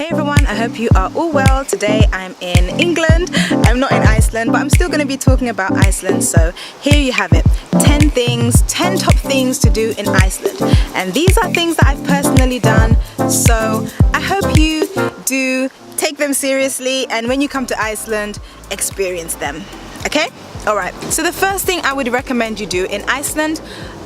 Hey everyone, I hope you are all well. Today I'm in England. I'm not in Iceland, but I'm still going to be talking about Iceland. So here you have it. 10 top things to do in Iceland. And these are things that I've personally done. So I hope you do take them seriously, and when you come to Iceland, experience them. Okay? Alright, so the first thing I would recommend you do in Iceland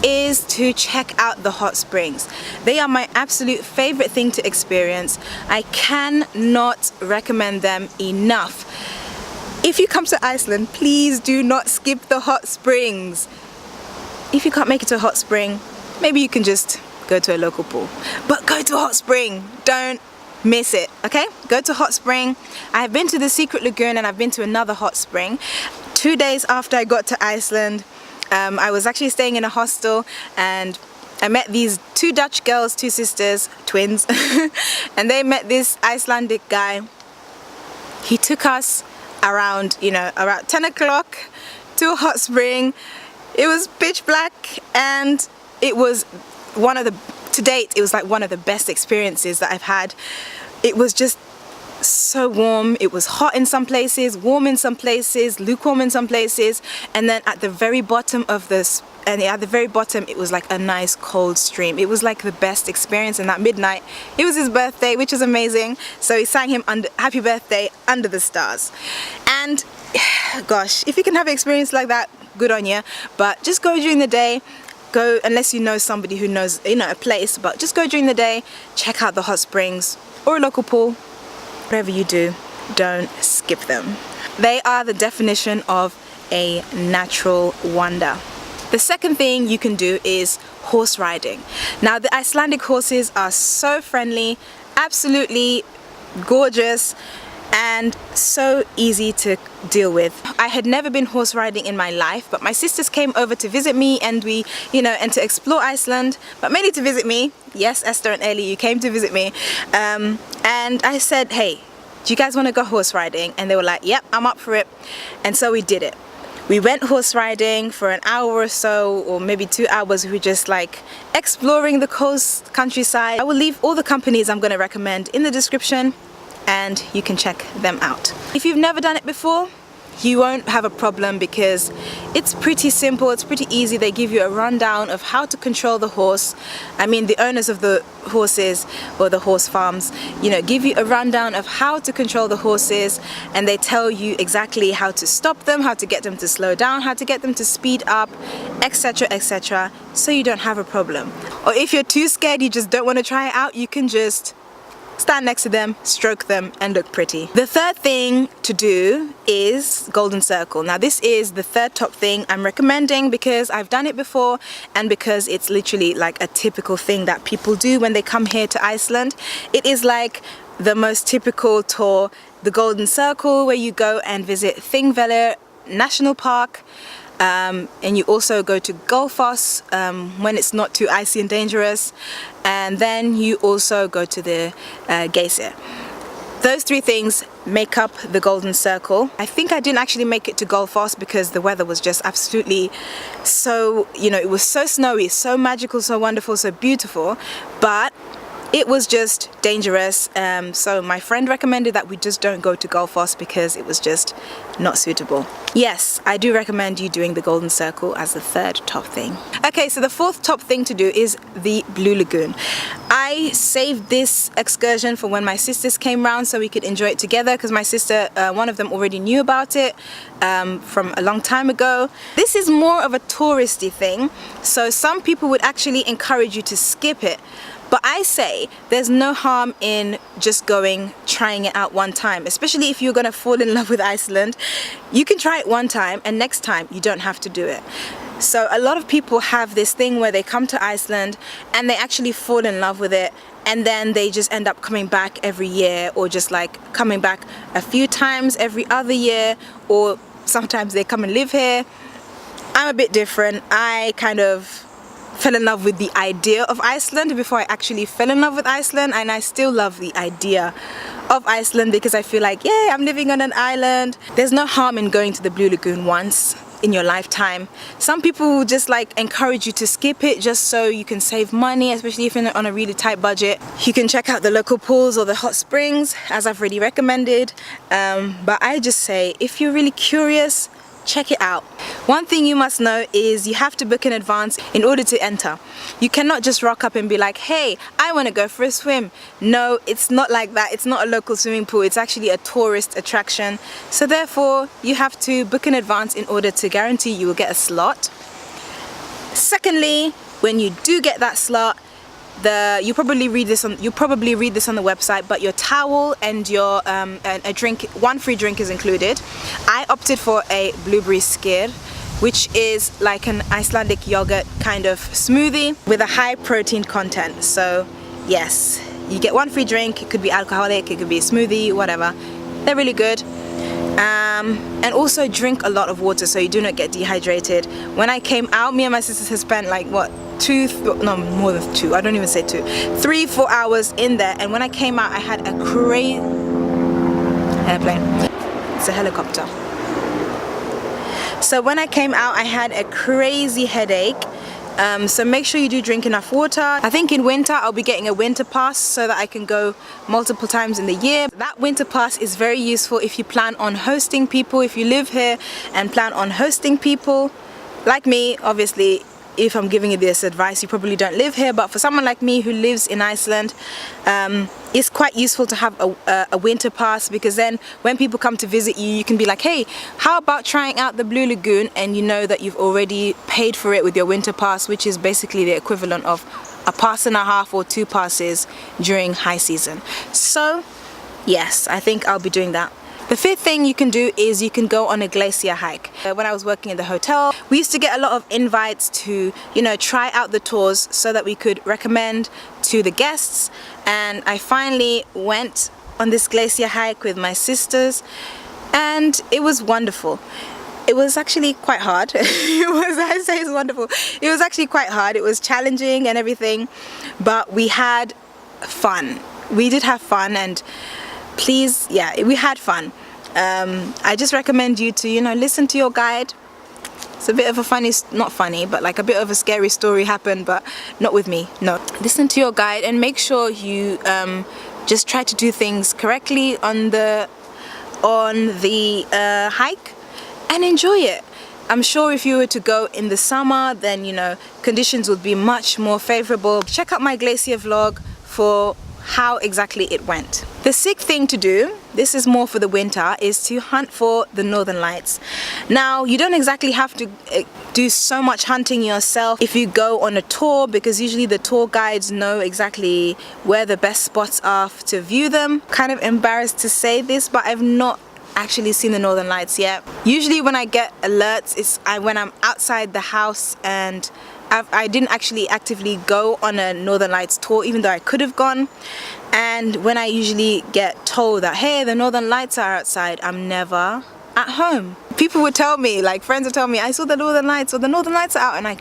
is to check out the hot springs. They are my absolute favorite thing to experience. I cannot recommend them enough. If you come to Iceland, please do not skip the hot springs. If you can't make it to a hot spring, maybe you can just go to a local pool. But go to a hot spring, don't miss it, okay? Go to hot spring. I've been to the Secret Lagoon and I've been to another hot spring. 2 days after I got to Iceland, I was actually staying in a hostel and I met these two Dutch girls, two sisters, twins, and they met this Icelandic guy. He took us around 10 o'clock to a hot spring. It was pitch black and it was to date, it was like one of the best experiences that I've had. It was just so warm. It was hot in some places, warm in some places, lukewarm in some places, and then at the very bottom of this, it was like a nice cold stream. It was like the best experience. And that midnight, it was his birthday, which was amazing. So we sang him happy birthday under the stars. And gosh, if you can have an experience like that, good on you. But just go during the day. Go unless you know somebody who knows a place, but just go during the day, check out the hot springs or a local pool. Whatever you do, don't skip them. They are the definition of a natural wonder. The second thing you can do is horse riding. Now the Icelandic horses are so friendly, absolutely gorgeous, and so easy to deal with. I had never been horse riding in my life, but my sisters came over to visit me and and to explore Iceland, but mainly to visit me. Yes, Esther and Ellie, you came to visit me. And I said, hey, do you guys want to go horse riding? And they were like, yep, I'm up for it. And so we did it. We went horse riding for an hour or so, or maybe 2 hours. We were just like exploring the countryside. I will leave all the companies I'm going to recommend in the description, and you can check them out. If you've never done it before, you won't have a problem because it's pretty simple, it's pretty easy. They give you a rundown of how to control the horse. I mean, the owners of the horses or the horse farms, give you a rundown of how to control the horses, and they tell you exactly how to stop them, how to get them to slow down, how to get them to speed up, etc, etc, so you don't have a problem. Or if you're too scared, you just don't want to try it out, you can just stand next to them, stroke them, and look pretty. The third thing to do is Golden Circle. Now this is the third top thing I'm recommending because I've done it before and because it's literally like a typical thing that people do when they come here to Iceland. It is like the most typical tour, the Golden Circle, where you go and visit Thingvellir National Park. And you also go to Gullfoss when it's not too icy and dangerous, and then you also go to the Geysir. Those three things make up the Golden Circle. I think I didn't actually make it to Gullfoss because the weather was just absolutely so, it was so snowy, so magical, so wonderful, so beautiful, but it was just dangerous, so my friend recommended that we just don't go to Gullfoss because it was just not suitable. Yes, I do recommend you doing the Golden Circle as the third top thing. Okay, so the fourth top thing to do is the Blue Lagoon. I saved this excursion for when my sisters came round so we could enjoy it together, because my sister, one of them already knew about it from a long time ago. This is more of a touristy thing, so some people would actually encourage you to skip it. But I say there's no harm in just trying it out one time, especially if you're gonna fall in love with Iceland. You can try it one time and next time you don't have to do it. So a lot of people have this thing where they come to Iceland and they actually fall in love with it, and then they just end up coming back every year, or just like coming back a few times every other year, or sometimes they come and live here. I'm a bit different. I kind of fell in love with the idea of Iceland before I actually fell in love with Iceland, and I still love the idea of Iceland because I feel like, yeah, I'm living on an island. There's no harm in going to the Blue Lagoon once. in your lifetime. Some people will just like encourage you to skip it just so you can save money, especially if you're on a really tight budget. You can check out the local pools or the hot springs, as I've already recommended, but I just say if you're really curious, check it out. One thing you must know is you have to book in advance in order to enter. You cannot just rock up and be like, hey, I want to go for a swim. No, it's not like that. It's not a local swimming pool. It's actually a tourist attraction. So therefore, you have to book in advance in order to guarantee you will get a slot. Secondly, when you do get that slot, you probably read this on the website, but your towel and your a drink, one free drink is included. I opted for a blueberry skyr, which is like an Icelandic yogurt kind of smoothie with a high protein content. So yes, you get one free drink. It could be alcoholic, it could be a smoothie, whatever. They're really good. And also drink a lot of water so you do not get dehydrated. When I came out, me and my sisters had spent like what, 3-4 hours in there, and when I came out I had a crazy airplane. It's a helicopter. So when I came out I had a crazy headache. So make sure you do drink enough water. I think in winter I'll be getting a winter pass so that I can go multiple times in the year. That winter pass is very useful if you plan on hosting people, if you live here and plan on hosting people. Like me, obviously, if I'm giving you this advice, you probably don't live here, but for someone like me who lives in Iceland, it's quite useful to have a winter pass, because then when people come to visit you, you can be like, hey, how about trying out the Blue Lagoon, and you know that you've already paid for it with your winter pass, which is basically the equivalent of a pass and a half or 2 passes during high season. So yes, I think I'll be doing that. The fifth thing you can do is you can go on a glacier hike. When I was working in the hotel, we used to get a lot of invites to, you know, try out the tours so that we could recommend to the guests. And I finally went on this glacier hike with my sisters, and it was wonderful. It was actually quite hard. I say it's wonderful. It was actually quite hard. It was challenging and everything, but we had fun. We did have fun, and please, yeah, we had fun. I just recommend you to, you know, listen to your guide. It's a bit of a funny, not funny, but like a bit of a scary story happened, but not with me, no. Listen to your guide and make sure you just try to do things correctly on the hike and enjoy it. I'm sure if you were to go in the summer, then, you know, conditions would be much more favorable. Check out my glacier vlog for how exactly it went. The sixth thing to do, this is more for the winter, is to hunt for the northern lights. Now, you don't exactly have to do so much hunting yourself if you go on a tour, because usually the tour guides know exactly where the best spots are to view them. Kind of embarrassed to say this, but I've not actually seen the northern lights yet. Usually when I get alerts, it's when I'm outside the house, and I didn't actually actively go on a northern lights tour, even though I could have gone. And when I usually get told that, hey, the northern lights are outside, I'm never at home. People would tell me, like friends would tell me, I saw the northern lights, or the northern lights are out, and I'd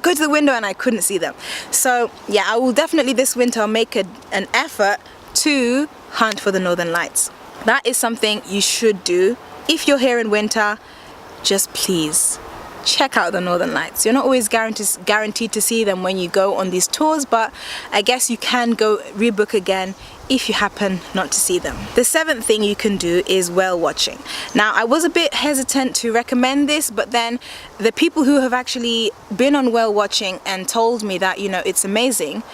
go to the window and I couldn't see them. So yeah, I will definitely this winter make an effort to hunt for the northern lights. That is something you should do. If you're here in winter, just please check out the northern lights. You're not always guaranteed to see them when you go on these tours, but I guess you can go rebook again if you happen not to see them. The seventh thing you can do is whale watching. Now, I was a bit hesitant to recommend this, but then the people who have actually been on whale watching and told me that, you know, it's amazing,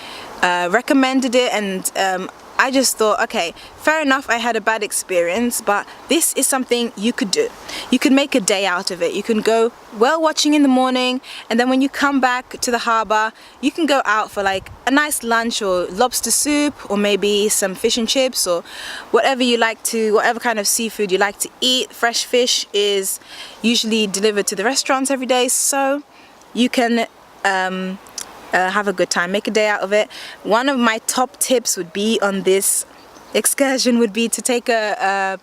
recommended it, and I just thought, okay, fair enough, I had a bad experience, but this is something you could do. You can make a day out of it. You can go whale watching in the morning, and then when you come back to the harbour, you can go out for like a nice lunch or lobster soup, or maybe some fish and chips, or whatever you like to, whatever kind of seafood you like to eat. Fresh fish is usually delivered to the restaurants every day, so you can have a good time, make a day out of it. One of my top tips would be on this excursion would be to take a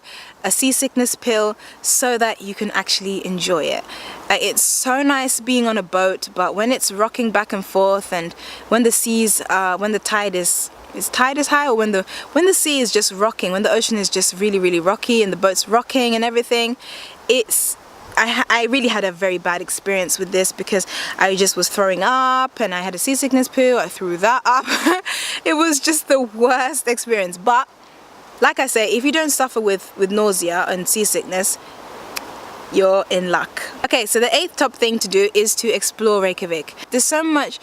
seasickness pill so that you can actually enjoy it. It's so nice being on a boat, but when it's rocking back and forth, and when the seas when the tide is high, or when the sea is just rocking, when the ocean is just really rocky and the boat's rocking and everything, I really had a very bad experience with this because I just was throwing up and I had a seasickness poo. I threw that up. It was just the worst experience. But like I say, if you don't suffer with nausea and seasickness, you're in luck. Okay, so the 8th top thing to do is to explore Reykjavik. There's so much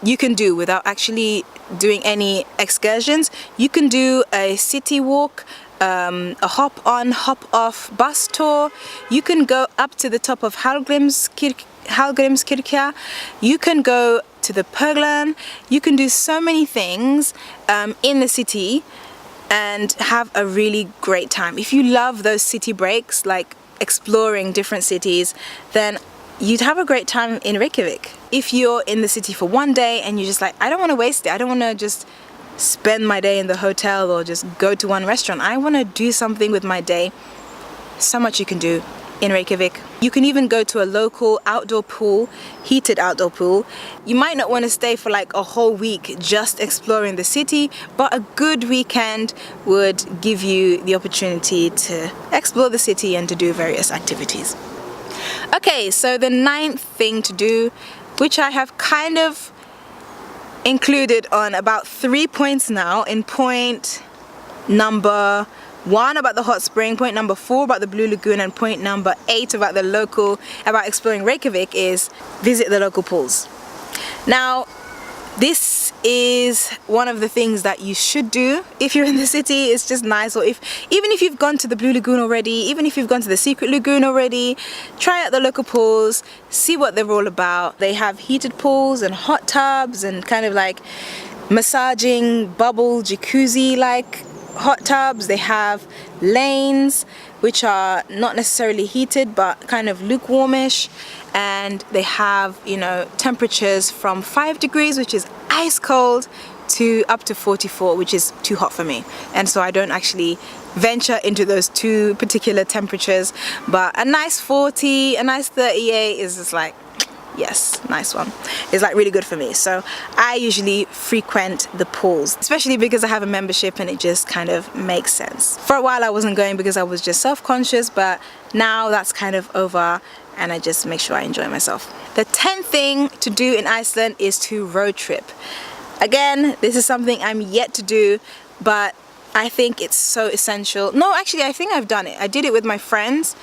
you can do without actually doing any excursions. You can do a city walk, a hop on, hop off bus tour. You can go up to the top of Hallgrímskirkja. You can go to the Perglan. You can do so many things in the city and have a really great time. If you love those city breaks, like exploring different cities, then you'd have a great time in Reykjavik. If you're in the city for one day and you're just like, I don't want to waste it, I don't want to just spend my day in the hotel or just go to one restaurant, I want to do something with my day. So much you can do in Reykjavik. You can even go to a local outdoor pool, heated outdoor pool. You might not want to stay for like a whole week just exploring the city, but a good weekend would give you the opportunity to explore the city and to do various activities. Okay, so the 9th thing to do, which I have kind of included on about 3 points now. In point number 1 about the hot spring, point number 4 about the Blue Lagoon, and point number 8 about about exploring Reykjavik is visit the local pools. Now, this is one of the things that you should do if you're in the city. It's just nice. Or even if you've gone to the Blue Lagoon already, even if you've gone to the Secret Lagoon already, try out the local pools, see what they're all about. They have heated pools and hot tubs and kind of like massaging bubble jacuzzi like hot tubs. They have lanes which are not necessarily heated but kind of lukewarmish, and they have, you know, temperatures from 5 degrees, which is ice cold, to up to 44, which is too hot for me, and so I don't actually venture into those two particular temperatures. But a nice 40, a nice 38 is just like, yes, nice one. It's like really good for me. So I usually frequent the pools, especially because I have a membership and it just kind of makes sense. For a while I wasn't going because I was just self-conscious, but now that's kind of over and I just make sure I enjoy myself. The 10th thing to do in Iceland is to road trip. Again, this is something I'm yet to do, but I think it's so essential. No, actually I think I've done it. I did it with my friends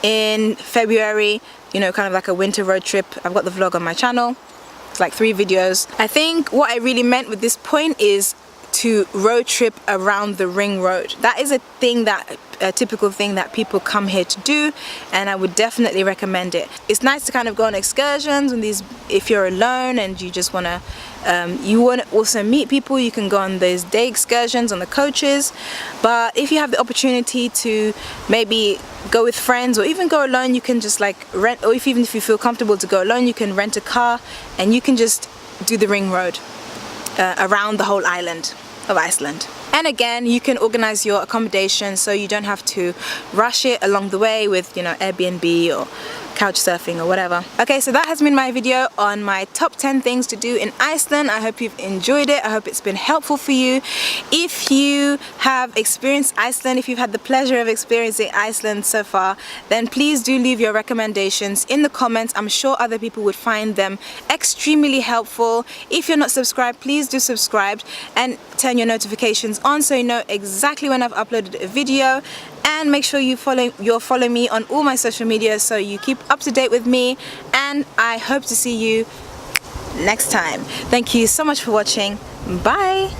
in February, you know, kind of like a winter road trip. I've got the vlog on my channel. It's like 3 videos. I think what I really meant with this point is to road trip around the ring road. That is a typical thing that people come here to do, and I would definitely recommend it. It's nice to kind of go on excursions and if you're alone and you just want to also meet people, you can go on those day excursions on the coaches. But if you have the opportunity to maybe go with friends or even go alone, you can just like rent, or even if you feel comfortable to go alone, you can rent a car and you can just do the ring road around the whole island of Iceland. And again, you can organize your accommodation so you don't have to rush it along the way with, you know, Airbnb or couch surfing or whatever. Okay, so that has been my video on my top 10 things to do in Iceland. I hope you've enjoyed it. I hope it's been helpful for you. If you have experienced Iceland, if you've had the pleasure of experiencing Iceland so far, then please do leave your recommendations in the comments. I'm sure other people would find them extremely helpful. If you're not subscribed, please do subscribe and turn your notifications on so you know exactly when I've uploaded a video. And make sure you follow me on all my social media so you keep up to date with me, and I hope to see you next time. Thank you so much for watching. Bye.